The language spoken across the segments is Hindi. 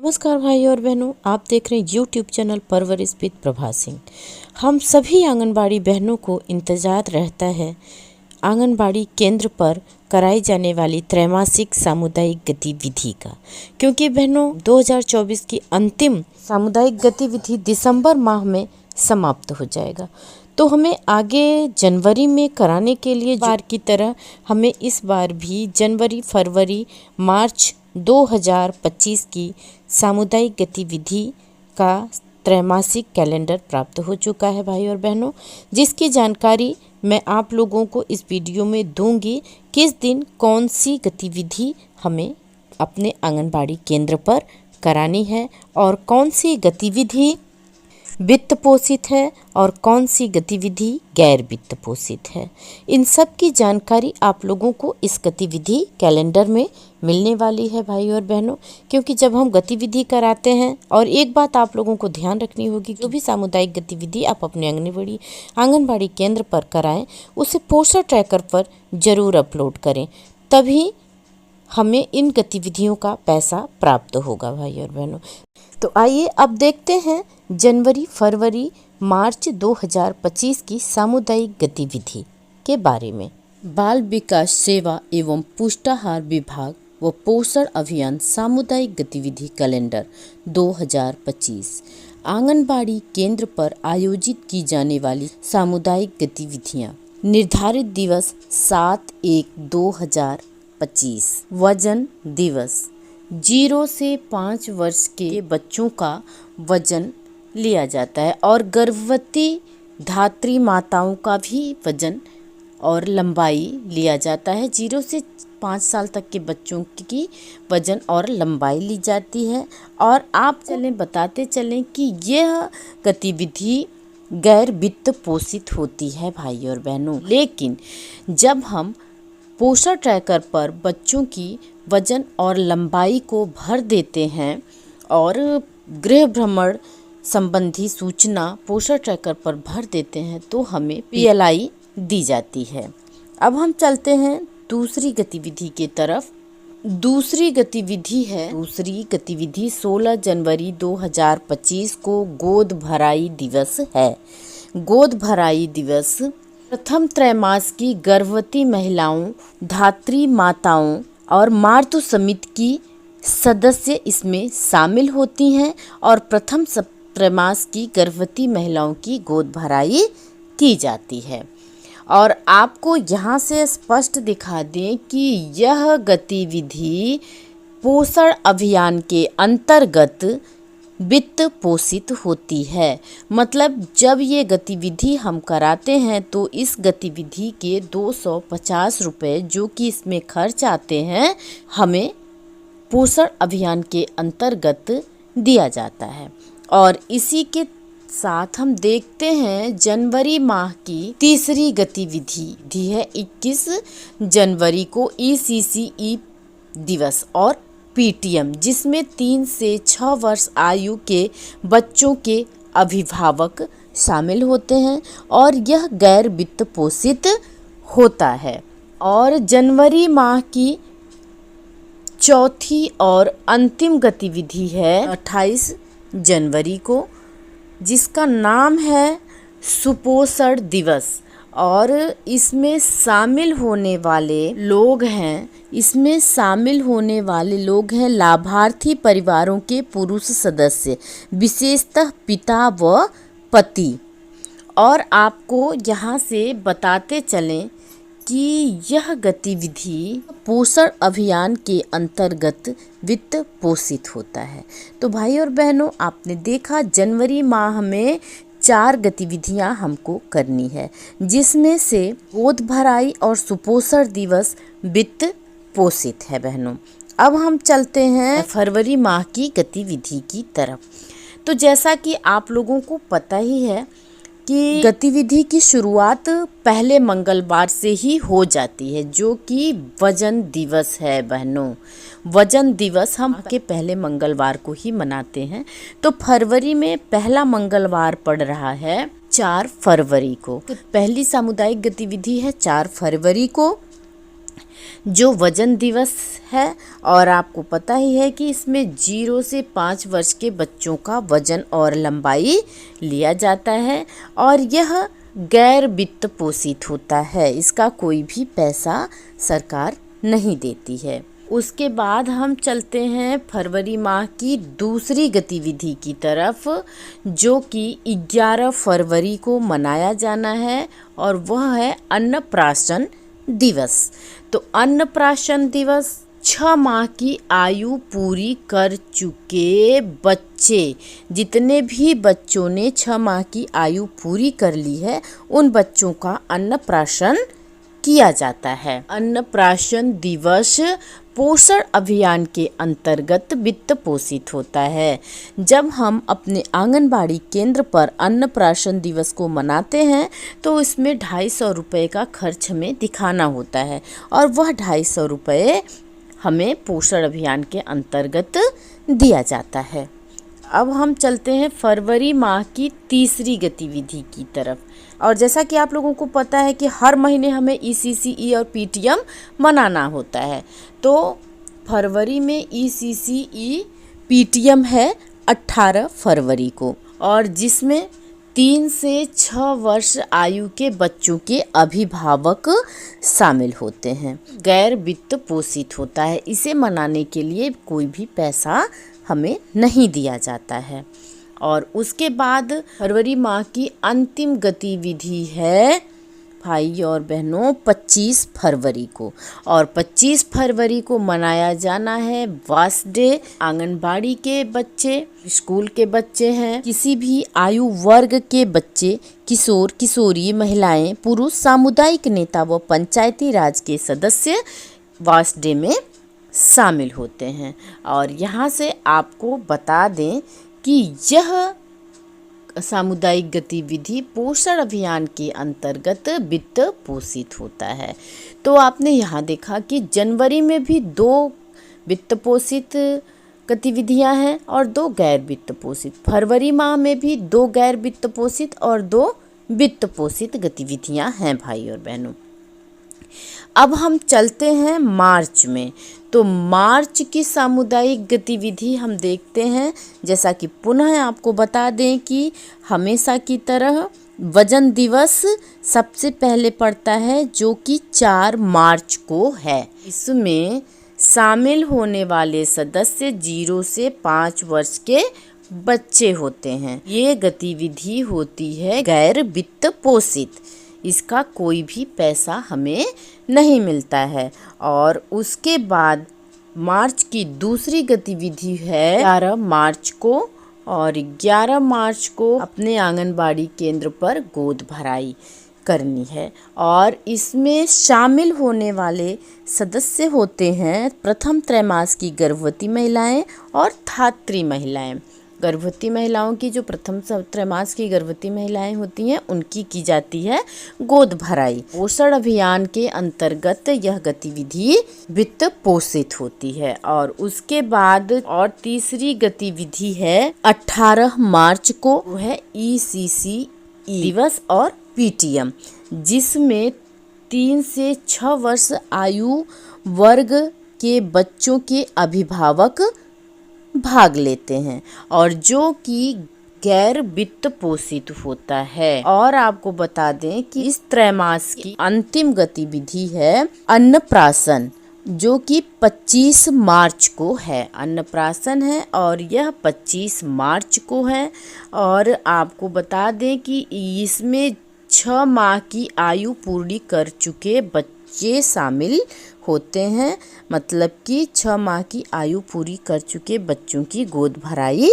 नमस्कार भाई और बहनों, आप देख रहे हैं यूट्यूब चैनल परवरिश विद प्रभा सिंह। हम सभी आंगनबाड़ी बहनों को इंतज़ार रहता है आंगनबाड़ी केंद्र पर कराई जाने वाली त्रैमासिक सामुदायिक गतिविधि का, क्योंकि बहनों 2024 की अंतिम सामुदायिक गतिविधि दिसंबर माह में समाप्त हो जाएगा। तो हमें आगे जनवरी में कराने के लिए बार की तरह हमें इस बार भी जनवरी, फरवरी, मार्च 2025 की सामुदायिक गतिविधि का त्रैमासिक कैलेंडर प्राप्त हो चुका है भाई और बहनों, जिसकी जानकारी मैं आप लोगों को इस वीडियो में दूंगी। किस दिन कौन सी गतिविधि हमें अपने आंगनबाड़ी केंद्र पर करानी है और कौन सी गतिविधि वित्त पोषित है और कौन सी गतिविधि गैर वित्त पोषित है। इन सब की जानकारी आप लोगों को इस गतिविधि कैलेंडर में मिलने वाली है भाई और बहनों, क्योंकि जब हम गतिविधि कराते हैं, और एक बात आप लोगों को ध्यान रखनी होगी, जो भी सामुदायिक गतिविधि आप अपने आंगनबाड़ी केंद्र पर कराएं उसे पोस्टर ट्रैकर पर जरूर अपलोड करें, तभी हमें इन गतिविधियों का पैसा प्राप्त होगा भाई और बहनों। तो आइए अब देखते हैं जनवरी, फरवरी, मार्च 2025 की सामुदायिक गतिविधि के बारे में। बाल विकास सेवा एवं पुष्टाहार विभाग व पोषण अभियान सामुदायिक गतिविधि कैलेंडर 2025 आंगनबाड़ी केंद्र पर आयोजित की जाने वाली सामुदायिक गतिविधियां। निर्धारित दिवस 7/1/2025। वजन दिवस 0 से 5 वर्ष के बच्चों का वजन लिया जाता है और गर्भवती धात्री माताओं का भी वजन और लंबाई लिया जाता है। 0 से 5 साल तक के बच्चों की वजन और लंबाई ली जाती है। और आप बताते चलें कि यह गतिविधि गैर वित्त पोषित होती है भाई और बहनों, लेकिन जब हम पोस्टर ट्रैकर पर बच्चों की वजन और लंबाई को भर देते हैं और गृह भ्रमण संबंधी सूचना पोस्टर ट्रैकर पर भर देते हैं तो हमें PLI दी जाती है। अब हम चलते हैं दूसरी गतिविधि की तरफ। दूसरी गतिविधि 16 जनवरी 2025 को गोद भराई दिवस है। गोद भराई दिवस प्रथम त्रैमास की गर्भवती महिलाओं, धात्री माताओं और मातृ समिति की सदस्य इसमें शामिल होती हैं और प्रथम त्रैमास की गर्भवती महिलाओं की गोद भराई की जाती है। और आपको यहाँ से स्पष्ट दिखा दें कि यह गतिविधि पोषण अभियान के अंतर्गत वित्त पोषित होती है। मतलब जब ये गतिविधि हम कराते हैं तो इस गतिविधि के 250 रुपये जो कि इसमें खर्च आते हैं हमें पोषण अभियान के अंतर्गत दिया जाता है। और इसी के साथ हम देखते हैं जनवरी माह की तीसरी गतिविधि है 21 जनवरी को ECCE दिवस और PTM, जिसमें 3 से 6 वर्ष आयु के बच्चों के अभिभावक शामिल होते हैं और यह गैर वित्त पोषित होता है। और जनवरी माह की चौथी और अंतिम गतिविधि है 28 जनवरी को, जिसका नाम है सुपोषण दिवस। और इसमें शामिल होने वाले लोग हैं लाभार्थी परिवारों के पुरुष सदस्य, विशेषतः पिता व पति। और आपको यहाँ से बताते चलें कि यह गतिविधि पोषण अभियान के अंतर्गत वित्त पोषित होता है। तो भाई और बहनों, आपने देखा जनवरी माह में 4 गतिविधियां हमको करनी है, जिसमें से गोद भराई और सुपोषण दिवस वित्त पोषित है बहनों। अब हम चलते हैं फरवरी माह की गतिविधि की तरफ। तो जैसा कि आप लोगों को पता ही है कि गतिविधि की शुरुआत पहले मंगलवार से ही हो जाती है, जो कि वजन दिवस है बहनों। वजन दिवस हम के पहले मंगलवार को ही मनाते हैं। तो फरवरी में पहला मंगलवार पड़ रहा है 4 फरवरी को। पहली सामुदायिक गतिविधि है 4 फरवरी को जो वजन दिवस है, और आपको पता ही है कि इसमें 0 से 5 वर्ष के बच्चों का वजन और लंबाई लिया जाता है और यह गैर वित्त पोषित होता है। इसका कोई भी पैसा सरकार नहीं देती है। उसके बाद हम चलते हैं फरवरी माह की दूसरी गतिविधि की तरफ, जो कि 11 फरवरी को मनाया जाना है और वह है अन्नप्राशन दिवस। तो अन्नप्राशन दिवस 6 माह की आयु पूरी कर चुके बच्चे, जितने भी बच्चों ने 6 माह की आयु पूरी कर ली है, उन बच्चों का अन्नप्राशन किया जाता है। अन्नप्राशन दिवस पोषण अभियान के अंतर्गत वित्त पोषित होता है। जब हम अपने आंगनबाड़ी केंद्र पर अन्नप्राशन दिवस को मनाते हैं तो इसमें 250 रुपये का खर्च हमें दिखाना होता है और वह 250 रुपये हमें पोषण अभियान के अंतर्गत दिया जाता है। अब हम चलते हैं फरवरी माह की तीसरी गतिविधि की तरफ। और जैसा कि आप लोगों को पता है कि हर महीने हमें ECCE और PTM मनाना होता है, तो फरवरी में ECCE PTM है 18 फरवरी को, और जिसमें 3 से 6 वर्ष आयु के बच्चों के अभिभावक शामिल होते हैं। गैर वित्त पोषित होता है। इसे मनाने के लिए कोई भी पैसा हमें नहीं दिया जाता है। और उसके बाद फरवरी माह की अंतिम गतिविधि है भाई और बहनों 25 फरवरी को, और 25 फरवरी को मनाया जाना है वास डे। आंगनबाड़ी के बच्चे, स्कूल के बच्चे हैं, किसी भी आयु वर्ग के बच्चे, किशोर किशोरी, महिलाएं, पुरुष, सामुदायिक नेता व पंचायती राज के सदस्य वास डे में शामिल होते हैं। और यहाँ से आपको बता दें कि यह सामुदायिक गतिविधि पोषण अभियान के अंतर्गत वित्त पोषित होता है। तो आपने यहाँ देखा कि जनवरी में भी 2 वित्त पोषित गतिविधियाँ हैं और 2 गैर वित्त पोषित। फरवरी माह में भी 2 गैर वित्त पोषित और 2 वित्त पोषित गतिविधियाँ हैं भाई और बहनों। अब हम चलते हैं मार्च में। तो मार्च की सामुदायिक गतिविधि हम देखते हैं। जैसा कि पुनः आपको बता दें कि हमेशा की तरह वजन दिवस सबसे पहले पड़ता है, जो कि 4 मार्च को है। इसमें शामिल होने वाले सदस्य 0 से 5 वर्ष के बच्चे होते हैं। ये गतिविधि होती है गैर वित्त पोषित। इसका कोई भी पैसा हमें नहीं मिलता है। और उसके बाद मार्च की दूसरी गतिविधि है 11 मार्च को, और 11 मार्च को अपने आंगनबाड़ी केंद्र पर गोद भराई करनी है। और इसमें शामिल होने वाले सदस्य होते हैं प्रथम त्रैमास की गर्भवती महिलाएं और धात्री महिलाएं। गर्भवती महिलाओं की, जो प्रथम त्रैमास की गर्भवती महिलाएं होती हैं, उनकी की जाती है गोद भराई। पोषण अभियान के अंतर्गत यह गतिविधि वित्त पोषित होती है। और उसके बाद और तीसरी गतिविधि है 18 मार्च को, वो है ECCE दिवस और PTM, जिसमें 3 से 6 वर्ष आयु वर्ग के बच्चों के अभिभावक भाग लेते हैं और जो कि गैर वित्त पोषित होता है। और आपको बता दें कि इस त्रैमास की अंतिम गतिविधि है अन्नप्राशन, जो कि 25 मार्च को है। अन्नप्राशन है और यह 25 मार्च को है। और आपको बता दें कि इसमें 6 माह की आयु पूरी कर चुके बच्चे शामिल होते हैं, मतलब कि 6 माह की आयु पूरी कर चुके बच्चों की गोद भराई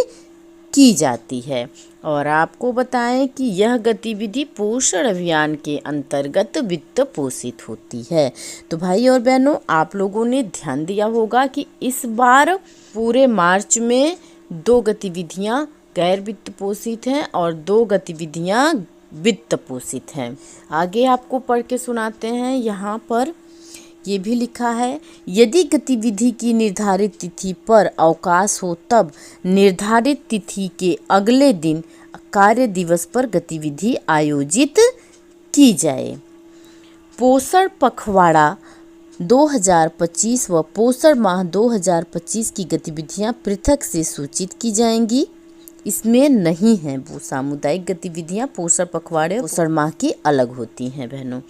की जाती है। और आपको बताएं कि यह गतिविधि पोषण अभियान के अंतर्गत वित्त पोषित होती है। तो भाई और बहनों, आप लोगों ने ध्यान दिया होगा कि इस बार पूरे मार्च में 2 गतिविधियां गैर वित्त पोषित हैं और 2 गतिविधियां वित्त पोषित हैं। आगे आपको पढ़ के सुनाते हैं। यहाँ पर ये भी लिखा है, यदि गतिविधि की निर्धारित तिथि पर अवकाश हो तब निर्धारित तिथि के अगले दिन कार्य दिवस पर गतिविधि आयोजित की जाए। पोषण पखवाड़ा 2025 व पोषण माह 2025 की गतिविधियां पृथक से सूचित की जाएंगी। इसमें नहीं है वो सामुदायिक गतिविधियां, पोषण पखवाड़े पोषण माह की अलग होती हैं बहनों।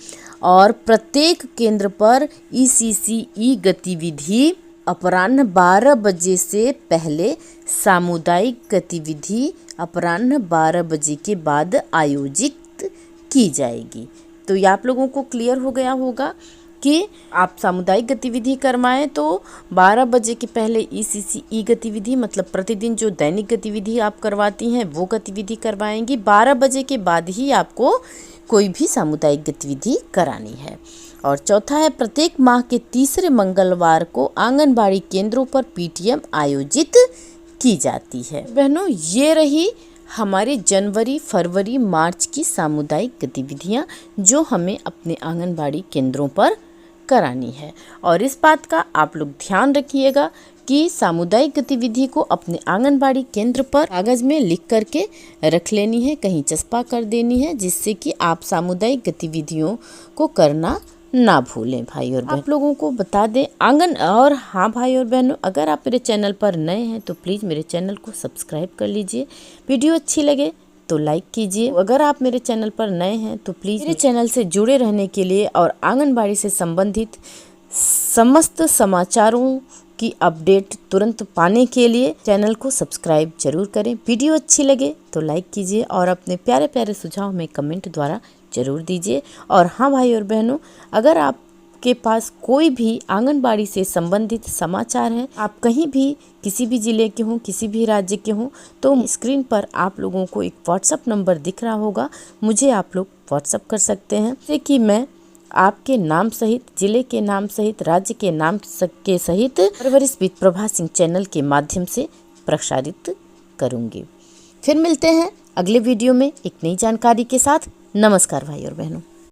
और प्रत्येक केंद्र पर ECCE गतिविधि अपराह्न 12 बजे से पहले, सामुदायिक गतिविधि अपराह्न 12 बजे के बाद आयोजित की जाएगी। तो ये आप लोगों को क्लियर हो गया होगा कि आप सामुदायिक गतिविधि करवाएं तो 12 बजे के पहले ECCE गतिविधि, मतलब प्रतिदिन जो दैनिक गतिविधि आप करवाती हैं वो गतिविधि करवाएंगी। 12 बजे के बाद ही आपको कोई भी सामुदायिक गतिविधि करानी है। और चौथा है, प्रत्येक माह के तीसरे मंगलवार को आंगनबाड़ी केंद्रों पर PTM आयोजित की जाती है। बहनों, ये रही हमारे जनवरी, फरवरी, मार्च की सामुदायिक गतिविधियां जो हमें अपने आंगनबाड़ी केंद्रों पर करानी है। और इस बात का आप लोग ध्यान रखिएगा कि सामुदायिक गतिविधि को अपने आंगनबाड़ी केंद्र पर कागज में लिख करके रख लेनी है, कहीं चस्पा कर देनी है, जिससे कि आप सामुदायिक गतिविधियों को करना ना भूलें भाई और बहन। आप लोगों को बता दें और हाँ भाई और बहनों, अगर आप मेरे चैनल पर नए हैं तो प्लीज़ मेरे चैनल को सब्सक्राइब कर लीजिए। वीडियो अच्छी लगे तो लाइक कीजिए। अगर आप मेरे चैनल पर नए हैं तो प्लीज़ मेरे चैनल से जुड़े रहने के लिए और आंगनबाड़ी से संबंधित समस्त समाचारों की अपडेट तुरंत पाने के लिए चैनल को सब्सक्राइब जरूर करें। वीडियो अच्छी लगे तो लाइक कीजिए और अपने प्यारे प्यारे सुझाव में कमेंट द्वारा जरूर दीजिए। और हाँ भाई और बहनों, अगर आपके पास कोई भी आंगनबाड़ी से संबंधित समाचार है, आप कहीं भी किसी भी ज़िले के हों, किसी भी राज्य के हों, तो स्क्रीन पर आप लोगों को एक व्हाट्सएप नंबर दिख रहा होगा, मुझे आप लोग व्हाट्सएप कर सकते हैं, जिससे कि मैं आपके नाम सहित, जिले के नाम सहित, राज्य के नाम के सहित परवरिश विद प्रभा सिंह चैनल के माध्यम से प्रसारित करूँगी। फिर मिलते हैं अगले वीडियो में एक नई जानकारी के साथ। नमस्कार भाई और बहनों।